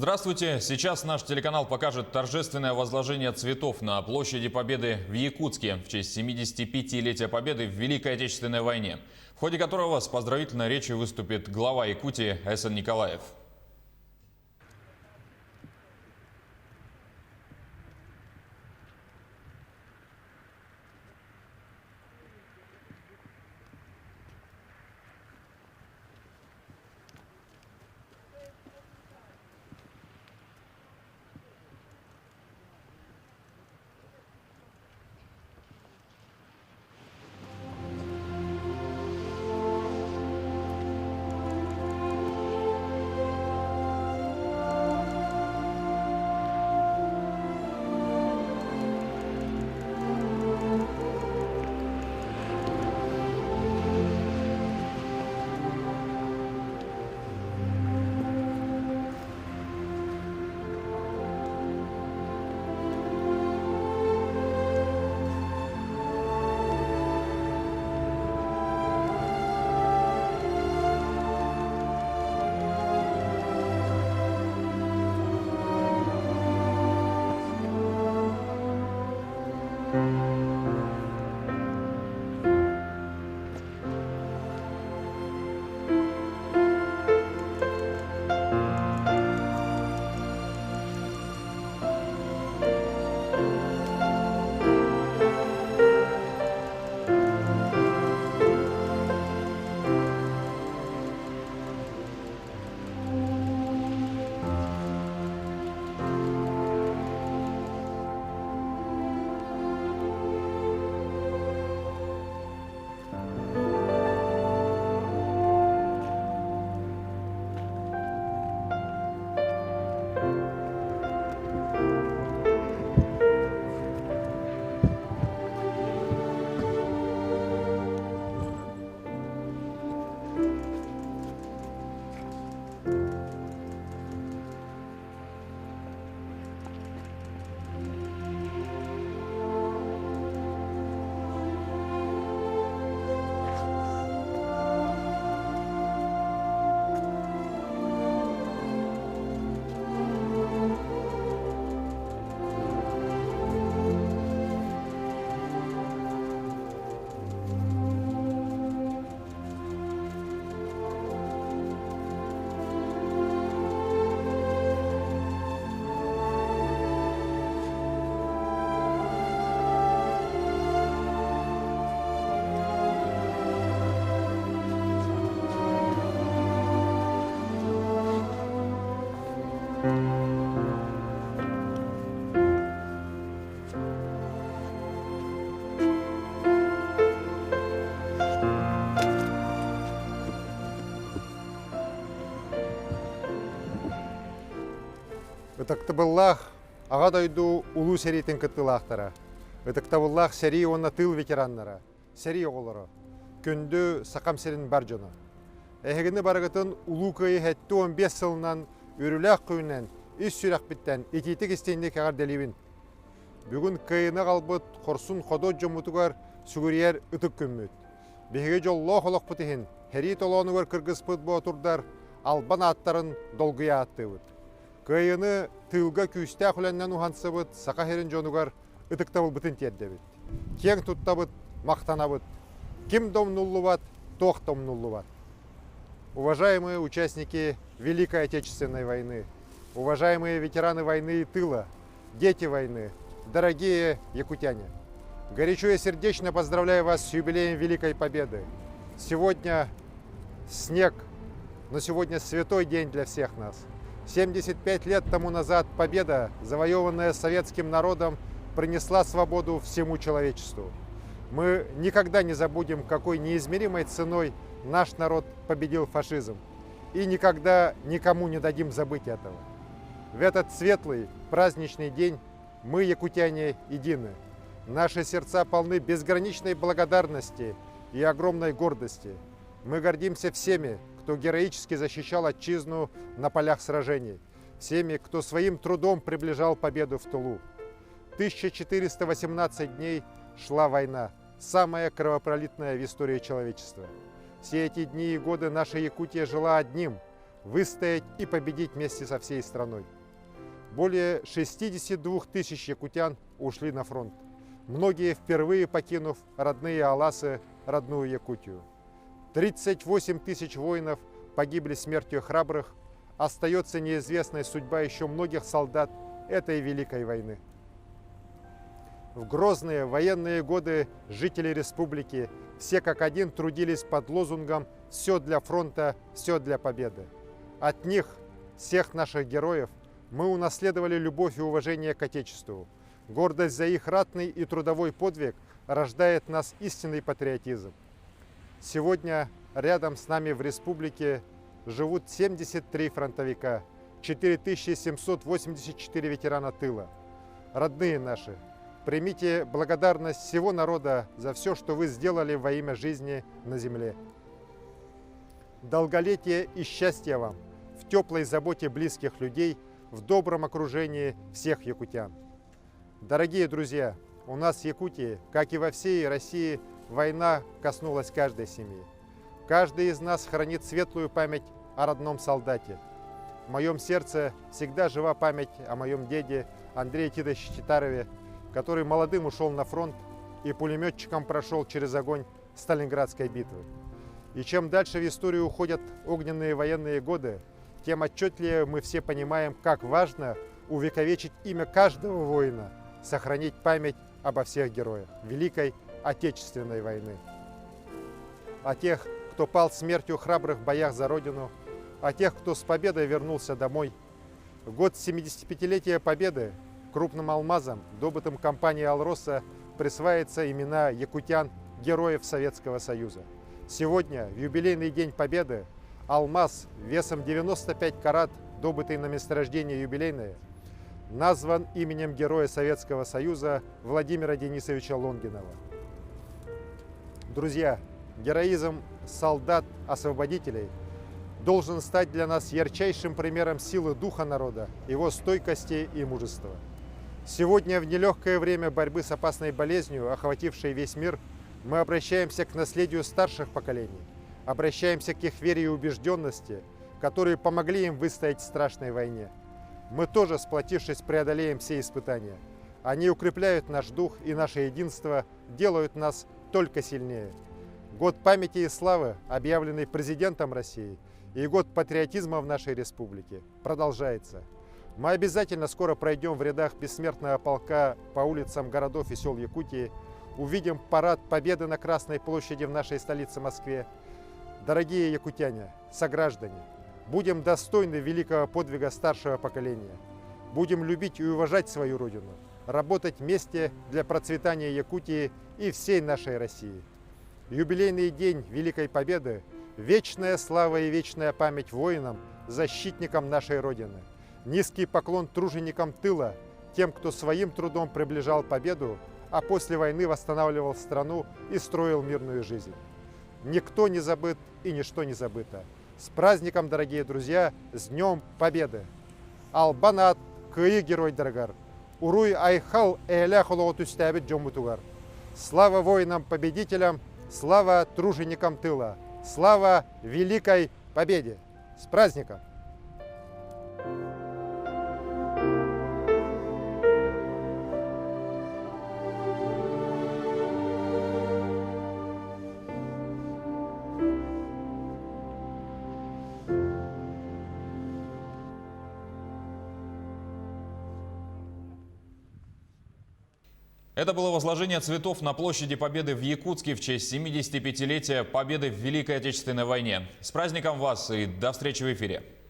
Здравствуйте! Сейчас наш телеканал покажет торжественное возложение цветов на площади Победы в Якутске в честь 75-летия Победы в Великой Отечественной войне, в ходе которого с поздравительной речью выступит глава Якутии Эсен Николаев. Ытактабыллах ағадайду улу серейтін кыттылақтара. Ытактабыллах сери онна тыл ветераннара, сери оғылары, күнді сақам серін бар жоны. Әхегіні барығытын улу күйі хәтті 15 сылынан үріләқ күйінен, үс сүрәқ біттен, ететік істейіндек ағар дәлевін. Бүгін күйіні қалбыт қорсын қодот жомутугар сүгірер үтік күмміт. Беге жоллоқ олық бұтығын, хәри толонугар кыргыз пыт бұ отырдар, албан аттарын долгыя аттыбыт. Кайыны тылга күсті құләннен ұхансыбыт, сақа херін жонугар ұтықтабыл бұтын тердебіт. Кен тұттабыт, мақтанабыт. Ким домнуллу бат, тоқ домнуллу бат. Уважаемые участники Великой Отечественной войны, уважаемые ветераны войны и тыла, дети войны, дорогие якутяне, горячо и сердечно поздравляю вас с юбилеем Великой Победы. Сегодня снег, но сегодня святой день для всех нас. 75 лет тому назад победа, завоеванная советским народом, принесла свободу всему человечеству. Мы никогда не забудем, какой неизмеримой ценой наш народ победил фашизм. И никогда никому не дадим забыть этого. В этот светлый, праздничный день мы, якутяне, едины. Наши сердца полны безграничной благодарности и огромной гордости. Мы гордимся всеми, кто героически защищал отчизну на полях сражений, всеми, кто своим трудом приближал победу в тылу. 1418 дней шла война, самая кровопролитная в истории человечества. Все эти дни и годы наша Якутия жила одним выстоять и победить вместе со всей страной. Более 62 тысяч якутян ушли на фронт. Многие впервые покинув родные Аласы, родную Якутию. 38 тысяч воинов погибли смертью храбрых. Остается неизвестной судьба еще многих солдат этой великой войны. В грозные военные годы жители республики все как один трудились под лозунгом «Все для фронта, все для победы». От них, всех наших героев, мы унаследовали любовь и уважение к Отечеству. Гордость за их ратный и трудовой подвиг рождает в нас истинный патриотизм. Сегодня рядом с нами в республике живут 73 фронтовика, 4784 ветерана тыла. Родные наши, примите благодарность всего народа за все, что вы сделали во имя жизни на земле. Долголетия и счастья вам в теплой заботе близких людей, в добром окружении всех якутян. Дорогие друзья, у нас в Якутии, как и во всей России, война коснулась каждой семьи. Каждый из нас хранит светлую память о родном солдате. В моем сердце всегда жива память о моем деде Андрее Титовиче Титарове, который молодым ушел на фронт и пулеметчиком прошел через огонь Сталинградской битвы. И чем дальше в историю уходят огненные военные годы, тем отчетливее мы все понимаем, как важно увековечить имя каждого воина, сохранить память обо всех героях Великой Отечественной войны. О тех, кто пал смертью храбрых в боях за Родину, о тех, кто с победой вернулся домой. В год 75-летия Победы крупным алмазом, добытым компанией «Алроса», присваиваются имена якутян, героев Советского Союза. Сегодня, в юбилейный день Победы, алмаз весом 95 карат, добытый на месторождении юбилейное, назван именем героя Советского Союза Владимира Денисовича Лонгинова. Друзья, героизм солдат-освободителей должен стать для нас ярчайшим примером силы духа народа, его стойкости и мужества. Сегодня, в нелегкое время борьбы с опасной болезнью, охватившей весь мир, мы обращаемся к наследию старших поколений, обращаемся к их вере и убежденности, которые помогли им выстоять в страшной войне. Мы тоже, сплотившись, преодолеем все испытания. Они укрепляют наш дух и наше единство, делают нас только сильнее. Год памяти и славы, объявленный президентом России, и год патриотизма в нашей республике продолжается. Мы обязательно скоро пройдем в рядах бессмертного полка по улицам городов и сел Якутии, увидим парад Победы на Красной площади в нашей столице Москве. Дорогие якутяне, сограждане, будем достойны великого подвига старшего поколения. Будем любить и уважать свою Родину, работать вместе для процветания Якутии и всей нашей России. Юбилейный день Великой Победы, вечная слава и вечная память воинам, защитникам нашей Родины. Низкий поклон труженикам тыла, тем, кто своим трудом приближал победу, а после войны восстанавливал страну и строил мирную жизнь. Никто не забыт и ничто не забыто. С праздником, дорогие друзья, с Днем Победы! Албанат, кыи герой дорогар, уруй айхал эля холотустябит джомутугар. Слава воинам-победителям, слава труженикам тыла, слава Великой Победе! С праздником! Это было возложение цветов на площади Победы в Якутске в честь 75-летия Победы в Великой Отечественной войне. С праздником вас и до встречи в эфире!